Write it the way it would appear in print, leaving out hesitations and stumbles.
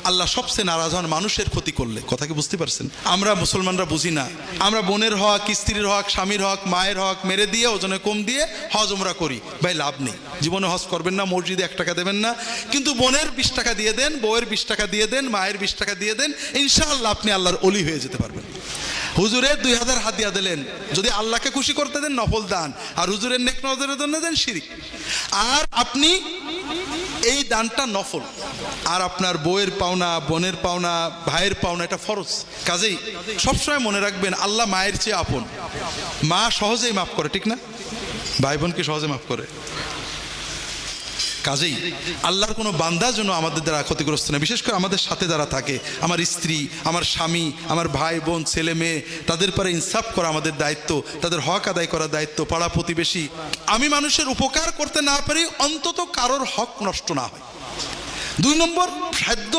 আল্লাহ সবচেয়ে নারাজ হন মানুষের ক্ষতি করলে। কথা কি বুঝতে পারছেন? আমরা মুসলমানরা বুঝি না, আমরা বোনের হক, স্ত্রীর হক, স্বামীর হক, মায়ের হক মেরে দিয়ে ওজনে কম দিয়ে হজ উমরা করি। ভাই লাভ নেই, জীবনে হজ করবেন না, মসজিদে 1 টাকা দেবেন না, কিন্তু বোনের 20 টাকা দিয়ে দেন, বউয়ের 20 টাকা দিয়ে দেন, মায়ের 20 টাকা দিয়ে দেন, ইনশাআল্লাহ আপনি আল্লাহর ওলি হয়ে যেতে পারবেন। হুজুরের 2000 হাদিয়া দিলেন, যদি আল্লাহকে খুশি করতে দেন নফল দান, আর হুজুরের নেক নজরের জন্য দেন শিরিক। আর আপনি এই দানটা নফল, আর আপনার বউয়ের পাওনা, বোনের পাওনা, ভাইয়ের পাওনা এটা ফরজ। কাজেই সবসময় মনে রাখবেন আল্লাহ মায়ের চেয়ে আপন। মা সহজেই মাফ করে, ঠিক না? ভাই বোনকে সহজে মাফ করে। কাজেই আল্লাহর কোনো বান্দা যেন আমাদের দ্বারা ক্ষতিগ্রস্ত না, বিশেষ করে আমাদের সাথে যারা থাকে, আমার স্ত্রী, আমার স্বামী, আমার ভাই বোন, ছেলে মেয়ে, তাদের পরে ইনসাফ করা আমাদের দায়িত্ব, তাদের হক আদায় করার দায়িত্ব। পাড়া প্রতিবেশী, আমি মানুষের উপকার করতে না পারি, অন্তত কারোর হক নষ্ট না হয়। 2 নম্বর, খাদ্য